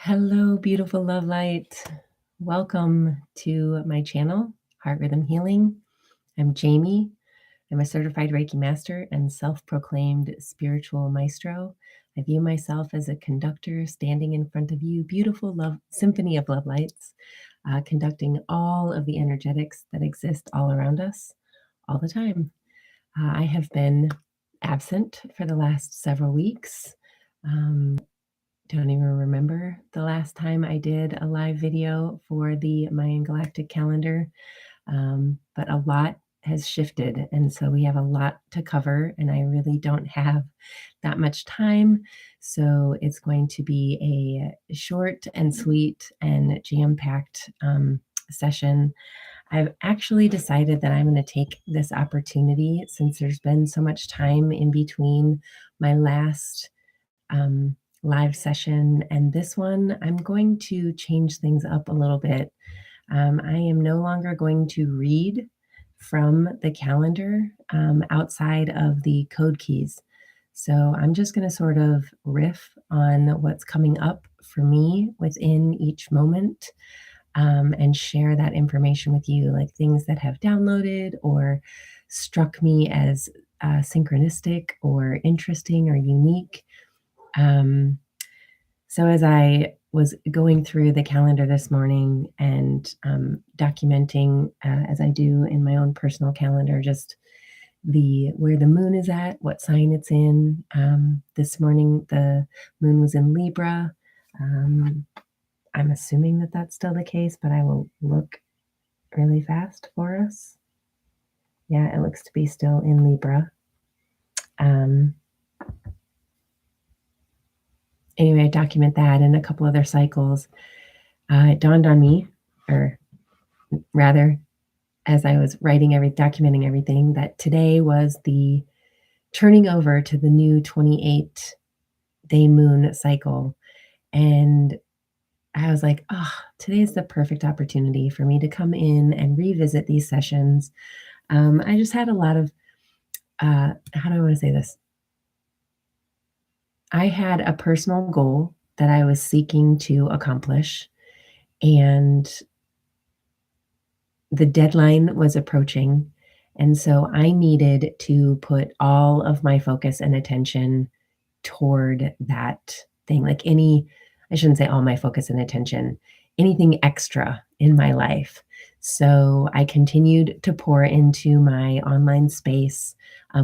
Hello, beautiful love light. Welcome to my channel, Heart Rhythm Healing. I'm Jamie. I'm a certified Reiki master and self proclaimed spiritual maestro. I view myself as a conductor standing in front of you, beautiful love symphony of love lights, conducting all of the energetics that exist all around us all the time. I have been absent for the last several weeks. Don't even remember the last time I did a live video for the Mayan Galactic Calendar, but a lot has shifted, and so we have a lot to cover, and I really don't have that much time. So it's going to be a short and sweet and jam-packed session. I've actually decided that I'm going to take this opportunity, since there's been so much time in between my last um, live session and this one. I'm going to change things up a little bit. I am no longer going to read from the calendar outside of the code keys. So I'm just going to sort of riff on what's coming up for me within each moment, and share that information with you, like things that have downloaded or struck me as synchronistic or interesting or unique. Um, so as I was going through the calendar this morning and documenting, as I do in my own personal calendar, just the where the moon is at, what sign it's in. This morning the moon was in Libra. Um, I'm assuming that that's still the case, but I will look really fast for us. Yeah, it looks to be still in Libra. Anyway, I document that and a couple other cycles. It dawned on me, or rather, as I was documenting everything, that today was the turning over to the new 28-day moon cycle. And I was like, oh, today is the perfect opportunity for me to come in and revisit these sessions. I just had a lot of, how do I want to say this? I had a personal goal that I was seeking to accomplish, and the deadline was approaching. And so I needed to put all of my focus and attention toward that thing. I shouldn't say all my focus and attention, anything extra in my life. So I continued to pour into my online space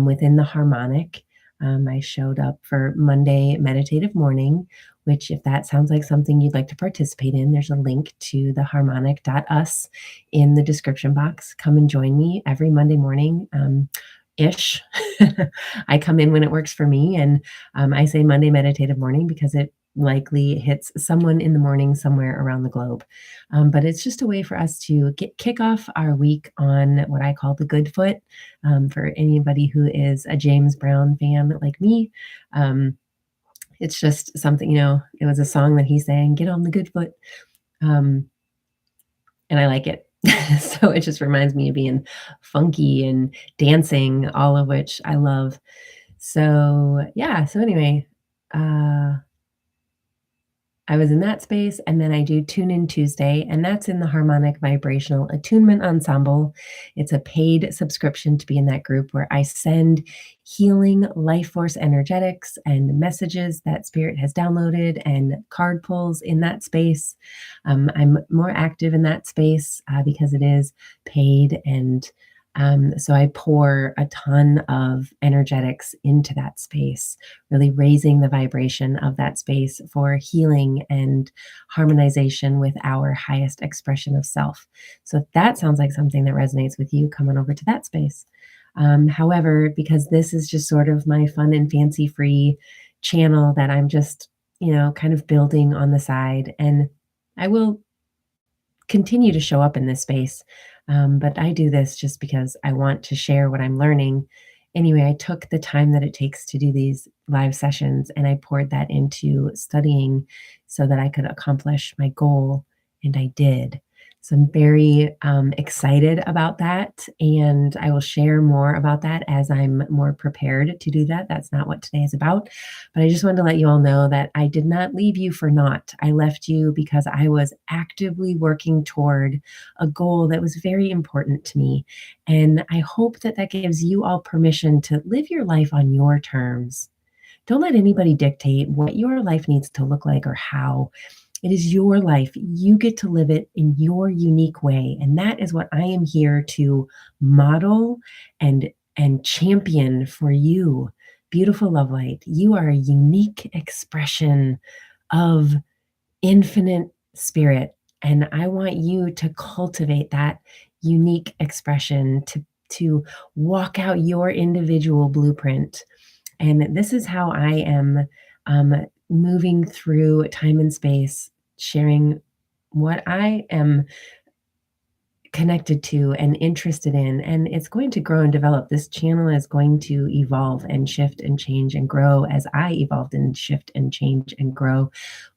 within the harmonic. I showed up for Monday Meditative Morning, which, if that sounds like something you'd like to participate in, there's a link to the harmonic.us in the description box. Come and join me every Monday morning. Ish. I come in when it works for me. And I say Monday Meditative Morning because it likely hits someone in the morning somewhere around the globe. But it's just a way for us to kick off our week on what I call the good foot. For anybody who is a James Brown fan like me, it's just something, it was a song that he sang, get on the good foot. And I like it. So it just reminds me of being funky and dancing, all of which I love. So yeah, so anyway, I was in that space, and then I do Tune In Tuesday, and that's in the Harmonic Vibrational Attunement Ensemble. It's a paid subscription to be in that group, where I send healing life force energetics and messages that Spirit has downloaded and card pulls in that space. I'm more active in that space because it is paid, and so I pour a ton of energetics into that space, really raising the vibration of that space for healing and harmonization with our highest expression of self. So if that sounds like something that resonates with you, come on over to that space. However, because this is just sort of my fun and fancy free channel that I'm just, kind of building on the side, and I will continue to show up in this space. But I do this just because I want to share what I'm learning. Anyway, I took the time that it takes to do these live sessions, and I poured that into studying so that I could accomplish my goal, and I did. So I'm very excited about that, and I will share more about that as I'm more prepared to do that. That's not what today is about, but I just wanted to let you all know that I did not leave you for naught. I left you because I was actively working toward a goal that was very important to me, and I hope that that gives you all permission to live your life on your terms. Don't let anybody dictate what your life needs to look like or how. It is your life. You get to live it in your unique way. And that is what I am here to model and champion for you. Beautiful love light. You are a unique expression of infinite spirit. And I want you to cultivate that unique expression to walk out your individual blueprint. And this is how I am moving through time and space, sharing what I am connected to and interested in. And it's going to grow and develop. This channel is going to evolve and shift and change and grow as I evolved and shift and change and grow.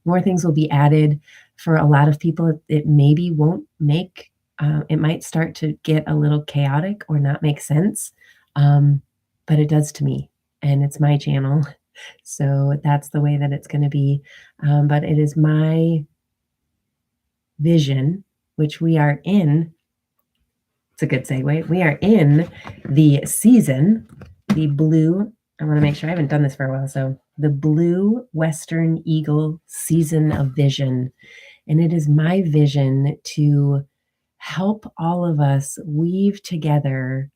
More things will be added. For a lot of people, it maybe won't make, it might start to get a little chaotic or not make sense. Um, but it does to me. And it's my channel. So that's the way that it's going to be. But it is my vision, which we are in. It's a good segue. We are in the season, the blue. I want to make sure I haven't done this for a while. So, the blue Western Eagle season of vision. And it is my vision to help all of us weave together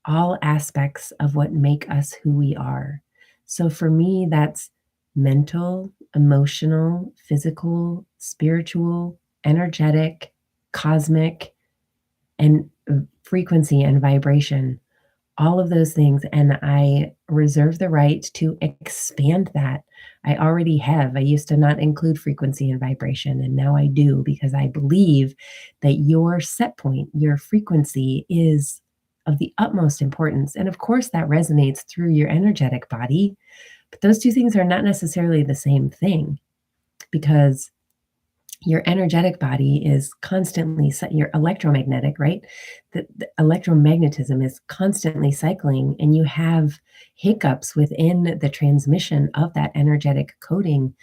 all aspects of what make us who we are. So, for me, that's mental, emotional, physical, spiritual, energetic, cosmic, and frequency and vibration, all of those things. And I reserve the right to expand that. I already have. I used to not include frequency and vibration, and now I do because I believe that your set point, your frequency is of the utmost importance. And of course, that resonates through your energetic body, but those two things are not necessarily the same thing because your energetic body is constantly, your electromagnetic, right? The electromagnetism is constantly cycling, and you have hiccups within the transmission of that energetic coding.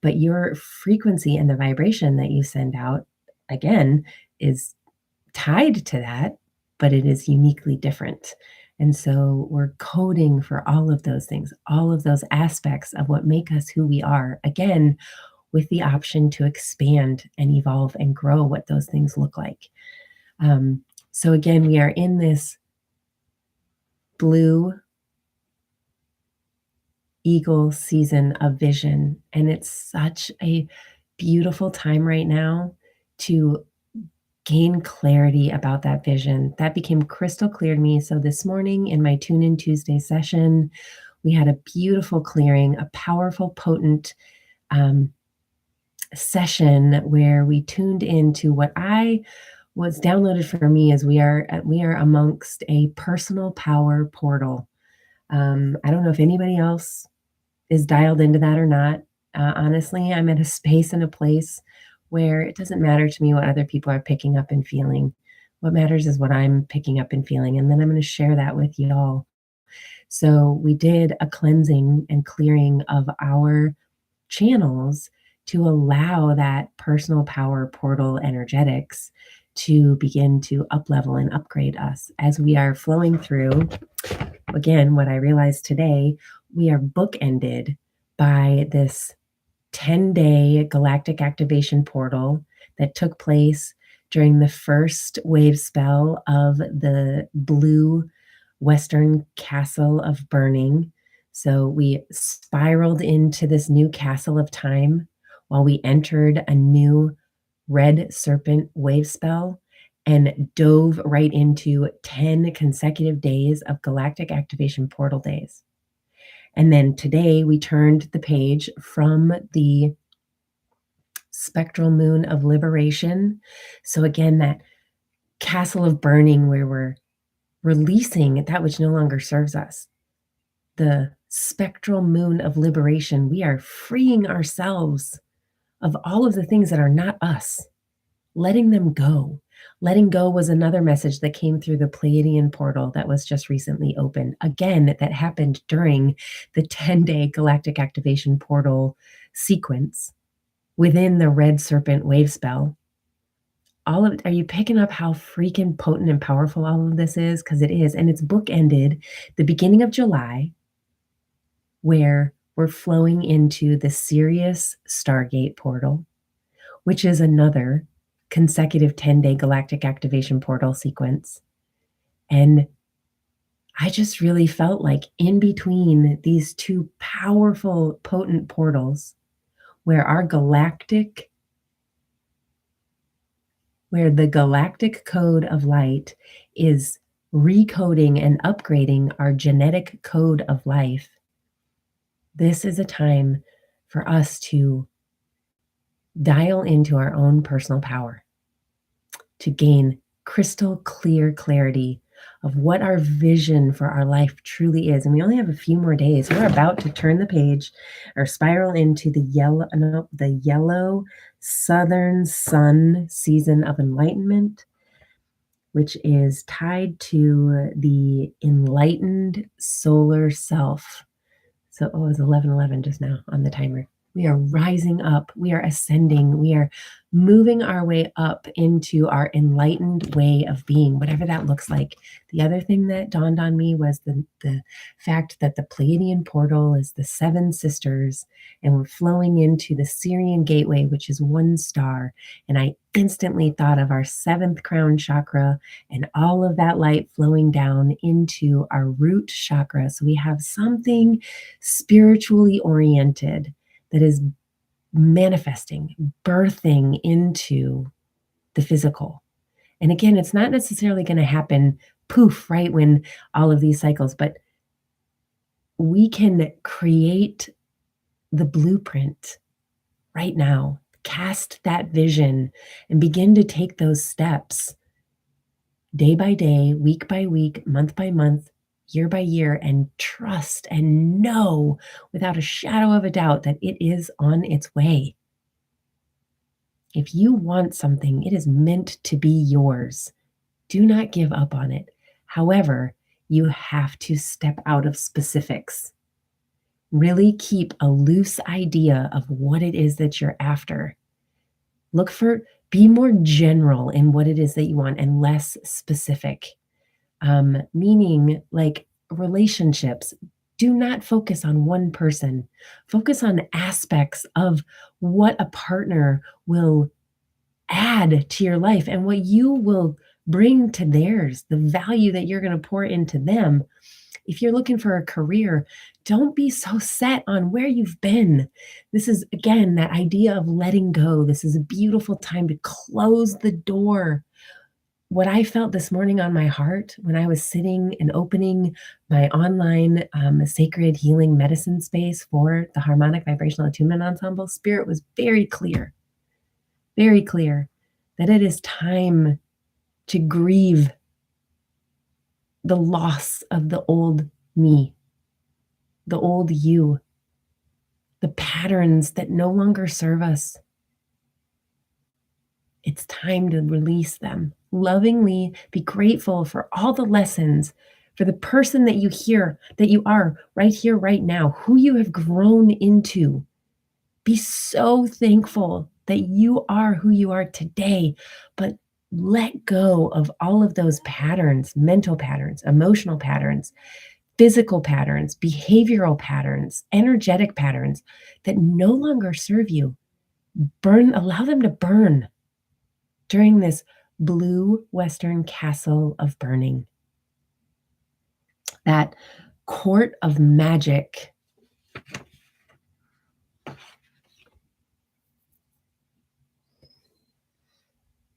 But your frequency and the vibration that you send out, again, is tied to that, but it is uniquely different. And so we're coding for all of those things, all of those aspects of what make us who we are. Again, with the option to expand and evolve and grow what those things look like. So again, we are in this blue eagle season of vision, and it's such a beautiful time right now to gain clarity about that vision. That became crystal clear to me. So this morning in my Tune In Tuesday session, we had a beautiful clearing, a powerful, potent session where we tuned into what I was downloaded for me as we are amongst a personal power portal. I don't know if anybody else is dialed into that or not. Honestly, I'm at a space and a place where it doesn't matter to me what other people are picking up and feeling. What matters is what I'm picking up and feeling, and then I'm going to share that with y'all. So we did a cleansing and clearing of our channels to allow that personal power portal energetics to begin to up level and upgrade us as we are flowing through. Again, what I realized today, we are bookended by this 10-day galactic activation portal that took place during the first wave spell of the blue Western castle of burning. So we spiraled into this new castle of time while we entered a new red serpent wave spell and dove right into 10 consecutive days of galactic activation portal days. And then today we turned the page from the spectral moon of liberation. So again, that castle of burning where we're releasing that which no longer serves us. The spectral moon of liberation, we are freeing ourselves of all of the things that are not us, letting them go. Letting go was another message that came through the Pleiadian portal that was just recently opened. Again, that happened during the 10-day galactic activation portal sequence within the red serpent wave spell. All of it, are you picking up how freaking potent and powerful all of this is? Because it is. And it's bookended the beginning of July, where we're flowing into the Sirius Stargate portal, which is another consecutive 10-day galactic activation portal sequence. And I just really felt like in between these two powerful, potent portals, where the galactic code of light is recoding and upgrading our genetic code of life, this is a time for us to dial into our own personal power, to gain crystal clear clarity of what our vision for our life truly is. And we only have a few more days. We're about to turn the page or spiral into the yellow southern sun season of enlightenment, which is tied to the enlightened solar self. So, it was 11:11 just now on the timer. We are rising up. We are ascending. We are moving our way up into our enlightened way of being, whatever that looks like. The other thing that dawned on me was the fact that the Pleiadian portal is the seven sisters, and we're flowing into the Syrian gateway, which is one star. And I instantly thought of our seventh crown chakra and all of that light flowing down into our root chakra. So we have something spiritually oriented that is manifesting, birthing into the physical. And again, it's not necessarily going to happen poof, right when all of these cycles, but we can create the blueprint right now, cast that vision, and begin to take those steps day by day, week by week, month by month, year by year, and trust and know without a shadow of a doubt that it is on its way. If you want something, it is meant to be yours. Do not give up on it. However, you have to step out of specifics. Really keep a loose idea of what it is that you're after. Be more general in what it is that you want and less specific. Meaning like relationships, do not focus on one person. Focus on aspects of what a partner will add to your life and what you will bring to theirs, the value that you're going to pour into them. If you're looking for a career, don't be so set on where you've been. This is, again, that idea of letting go. This is a beautiful time to close the door. What I felt this morning on my heart when I was sitting and opening my online sacred healing medicine space for the Harmonic Vibrational Attunement Ensemble, Spirit was very clear that it is time to grieve the loss of the old me, the old you, the patterns that no longer serve us. It's time to release them. Lovingly be grateful for all the lessons, for the person that you are right here, right now, who you have grown into. Be so thankful that you are who you are today, but let go of all of those patterns, mental patterns, emotional patterns, physical patterns, behavioral patterns, energetic patterns that no longer serve you. Allow them to burn during this blue Western castle of burning. That court of magic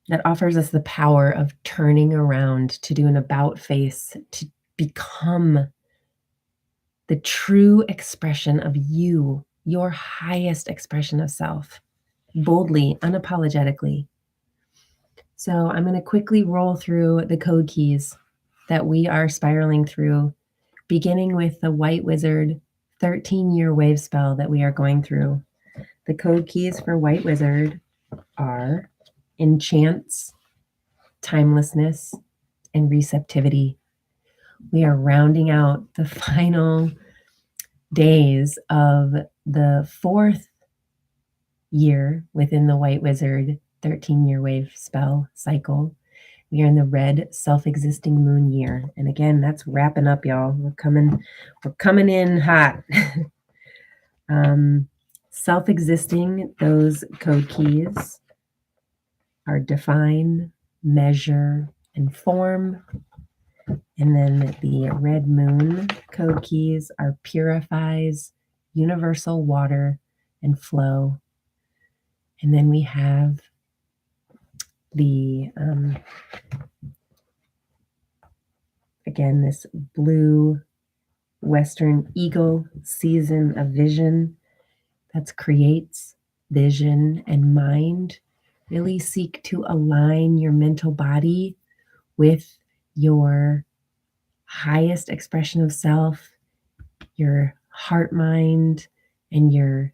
that offers us the power of turning around to do an about face, to become the true expression of you, your highest expression of self, boldly, unapologetically. So I'm going to quickly roll through the code keys that we are spiraling through, beginning with the White Wizard 13-year wave spell that we are going through. The code keys for White Wizard are enchants, timelessness, and receptivity. We are rounding out the final days of the fourth year within the White Wizard 13-year wave spell cycle. We are in the red self-existing moon year. And again, that's wrapping up, y'all. We're coming in hot. Self-existing, those code keys are define, measure, and form. And then the red moon code keys are purifies, universal water, and flow. And then we have the, again, this blue Western eagle season of vision that creates vision and mind. Really seek to align your mental body with your highest expression of self, your heart, mind, and your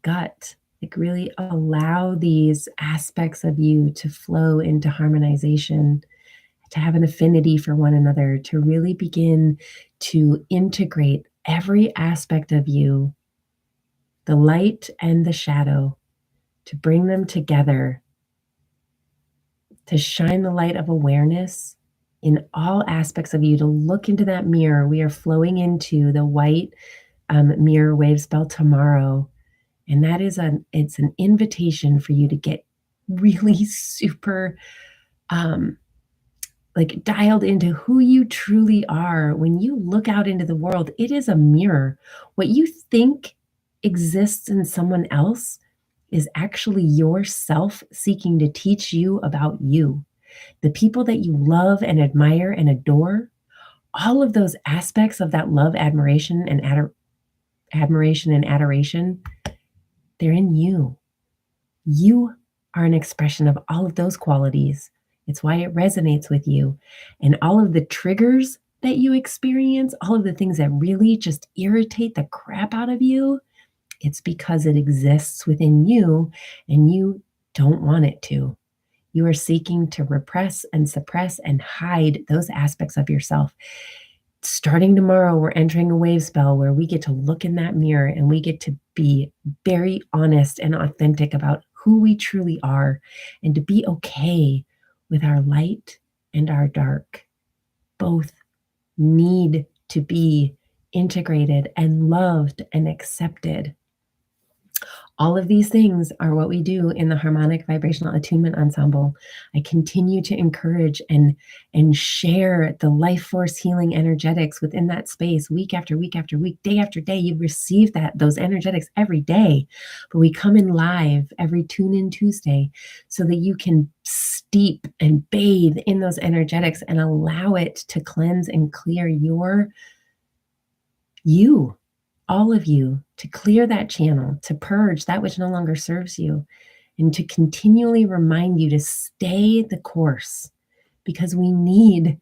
gut. Like really allow these aspects of you to flow into harmonization, to have an affinity for one another, to really begin to integrate every aspect of you, the light and the shadow, to bring them together, to shine the light of awareness in all aspects of you, to look into that mirror. We are flowing into the white mirror wave spell tomorrow. And that is it's an invitation for you to get really super like dialed into who you truly are. When you look out into the world, it is a mirror. What you think exists in someone else is actually yourself seeking to teach you about you. The people that you love and admire and adore, all of those aspects of that love, admiration, and adoration, they're in you. You are an expression of all of those qualities. It's why it resonates with you. And all of the triggers that you experience, all of the things that really just irritate the crap out of you, it's because it exists within you and you don't want it to. You are seeking to repress and suppress and hide those aspects of yourself. Starting tomorrow, we're entering a wave spell where we get to look in that mirror and we get to be very honest and authentic about who we truly are, and to be okay with our light and our dark. Both need to be integrated and loved and accepted. All of these things are what we do in the Harmonic Vibrational Attunement Ensemble. I continue to encourage and share the life force healing energetics within that space week after week after week, day after day. You receive those energetics every day. But we come in live every Tune In Tuesday so that you can steep and bathe in those energetics and allow it to cleanse and clear you, all of you, to clear that channel, to purge that which no longer serves you, and to continually remind you to stay the course, because we need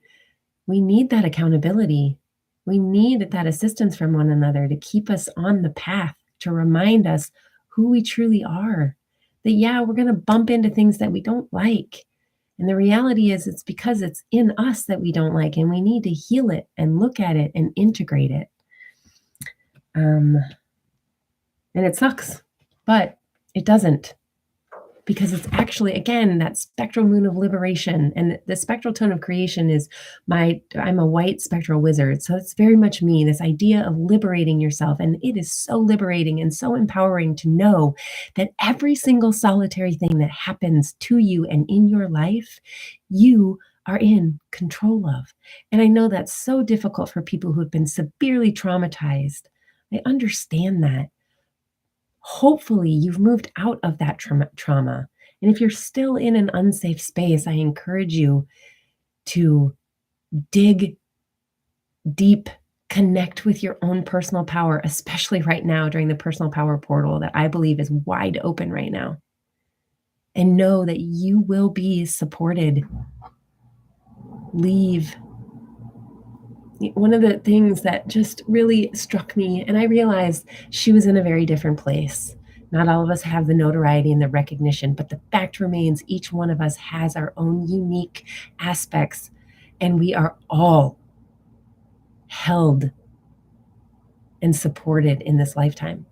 that accountability. We need that assistance from one another to keep us on the path, to remind us who we truly are. That, yeah, we're going to bump into things that we don't like. And the reality is it's because it's in us that we don't like, and we need to heal it and look at it and integrate it. And it sucks, but it doesn't, because it's actually, again, that spectral moon of liberation. And the spectral tone of creation is I'm a white spectral wizard. So it's very much me, this idea of liberating yourself. And it is so liberating and so empowering to know that every single solitary thing that happens to you and in your life, you are in control of. And I know that's so difficult for people who have been severely traumatized. I understand that. Hopefully you've moved out of that trauma. And if you're still in an unsafe space, I encourage you to dig deep, connect with your own personal power, especially right now during the personal power portal that I believe is wide open right now. And know that you will be supported. Leave. One of the things that just really struck me, and I realized she was in a very different place. Not all of us have the notoriety and the recognition, but the fact remains each one of us has our own unique aspects, and we are all held and supported in this lifetime.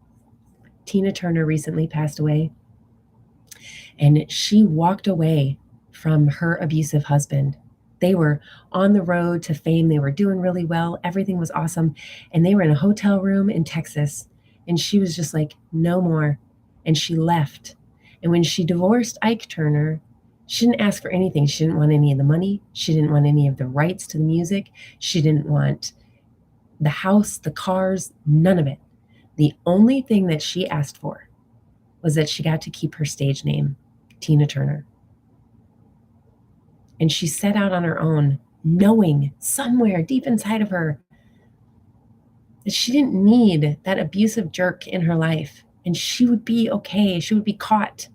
Tina Turner recently passed away, and she walked away from her abusive husband. They were on the road to fame. They were doing really well. Everything was awesome. And they were in a hotel room in Texas. And she was just like, no more. And she left. And when she divorced Ike Turner, she didn't ask for anything. She didn't want any of the money. She didn't want any of the rights to the music. She didn't want the house, the cars, none of it. The only thing that she asked for was that she got to keep her stage name, Tina Turner. And she set out on her own, knowing somewhere deep inside of her that she didn't need that abusive jerk in her life. And she would be okay. She would be caught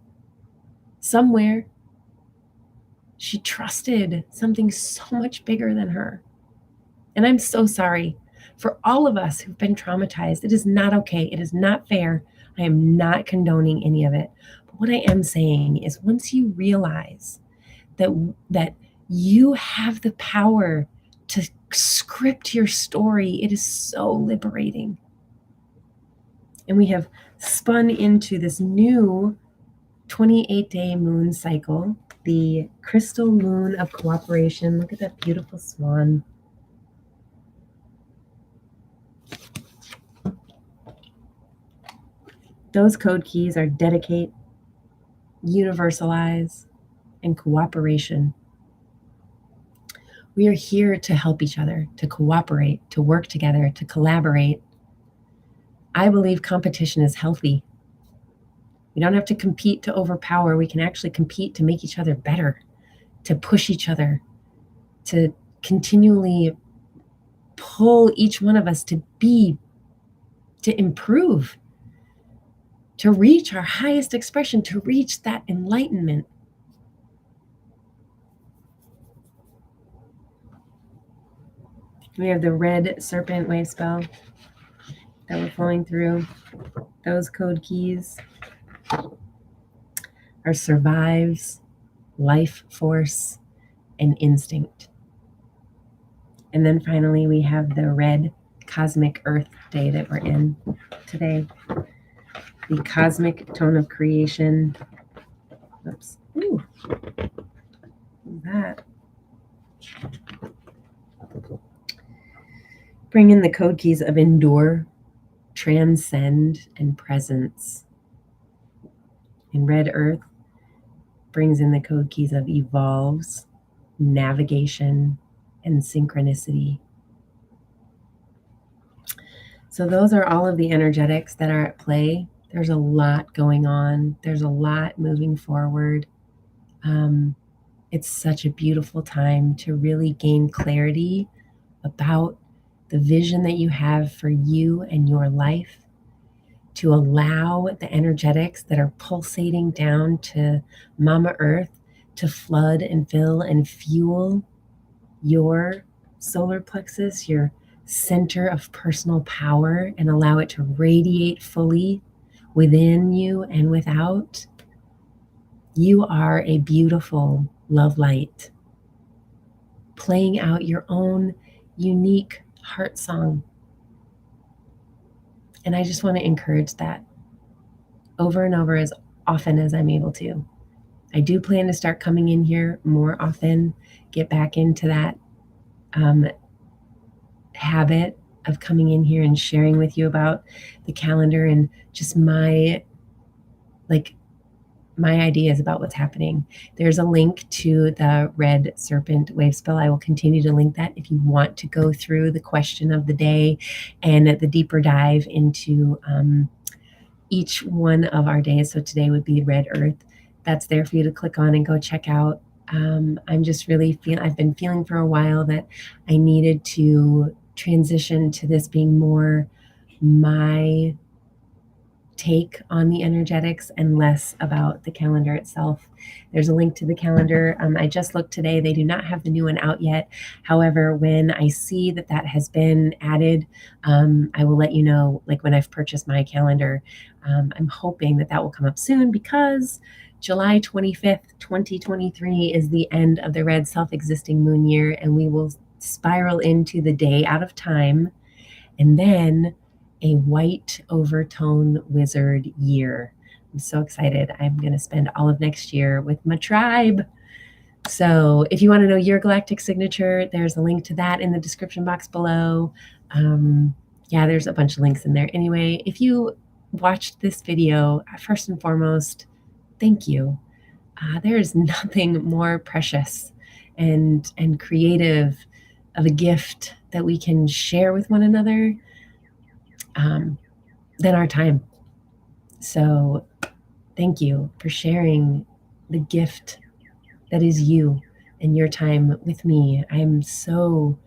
somewhere. She trusted something so much bigger than her. And I'm so sorry for all of us who've been traumatized. It is not okay. It is not fair. I am not condoning any of it. But what I am saying is once you realize that you have the power to script your story, it is so liberating. And we have spun into this new 28-day moon cycle, the crystal moon of cooperation. Look at that beautiful swan. Those code keys are dedicate, universalize, and cooperation. We are here to help each other, to cooperate, to work together, to collaborate. I believe competition is healthy. We don't have to compete to overpower. We can actually compete to make each other better, to push each other, to continually pull each one of us to improve, to reach our highest expression, to reach that enlightenment. We have the red serpent wave spell that we're flowing through. Those code keys are survives, life force, and instinct. And then finally, we have the red cosmic earth day that we're in today. The cosmic tone of creation. Oops. Ooh. That. Bring in the code keys of endure, transcend, and presence. And red earth brings in the code keys of evolves, navigation, and synchronicity. So those are all of the energetics that are at play. There's a lot going on. There's a lot moving forward. It's such a beautiful time to really gain clarity about the vision that you have for you and your life, to allow the energetics that are pulsating down to Mama Earth to flood and fill and fuel your solar plexus, your center of personal power, and allow it to radiate fully within you and without. You are a beautiful love light, playing out your own unique heart song. And I just want to encourage that over and over as often as I'm able to. I do plan to start coming in here more often, get back into that habit of coming in here and sharing with you about the calendar and just my ideas about what's happening. There's a link to the red serpent wave spell. I will continue to link that if you want to go through the question of the day and the deeper dive into each one of our days. So today would be red earth. That's there for you to click on and go check out. I'm just really I've been feeling for a while that I needed to transition to this being more my take on the energetics and less about the calendar itself. There's a link to the calendar. I just looked today. They do not have the new one out yet. However, when I see that that has been added, I will let you know, like when I've purchased my calendar. I'm hoping that that will come up soon, because July 25th, 2023 is the end of the red self-existing moon year, and we will spiral into the day out of time, and then a white overtone wizard year. I'm so excited. I'm going to spend all of next year with my tribe. So if you want to know your galactic signature, there's a link to that in the description box below. Yeah, there's a bunch of links in there. Anyway, if you watched this video, first and foremost, thank you. There is nothing more precious and creative of a gift that we can share with one another than our time. So thank you for sharing the gift that is you and your time with me. I am so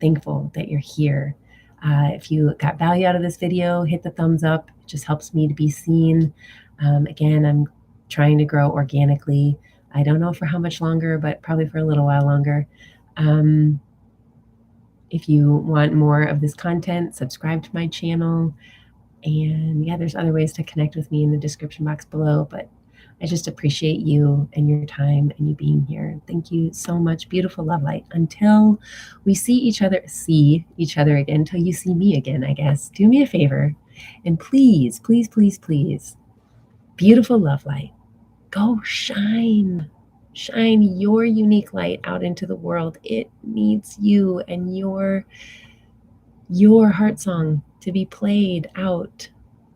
thankful that you're here. If you got value out of this video, hit the thumbs up. It just helps me to be seen. Again, I'm trying to grow organically. I don't know for how much longer, but probably for a little while longer. If you want more of this content, subscribe to my channel. And yeah, there's other ways to connect with me in the description box below, but I just appreciate you and your time and you being here. Thank you so much. Beautiful love light. Until we see each other again, until you see me again, I guess, do me a favor. And please, please, please, please, beautiful love light, go shine your unique light out into the world. It needs you and your heart song to be played out.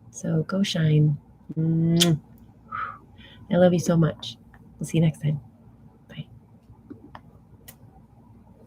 So go shine. I love you so much. We'll see you next time.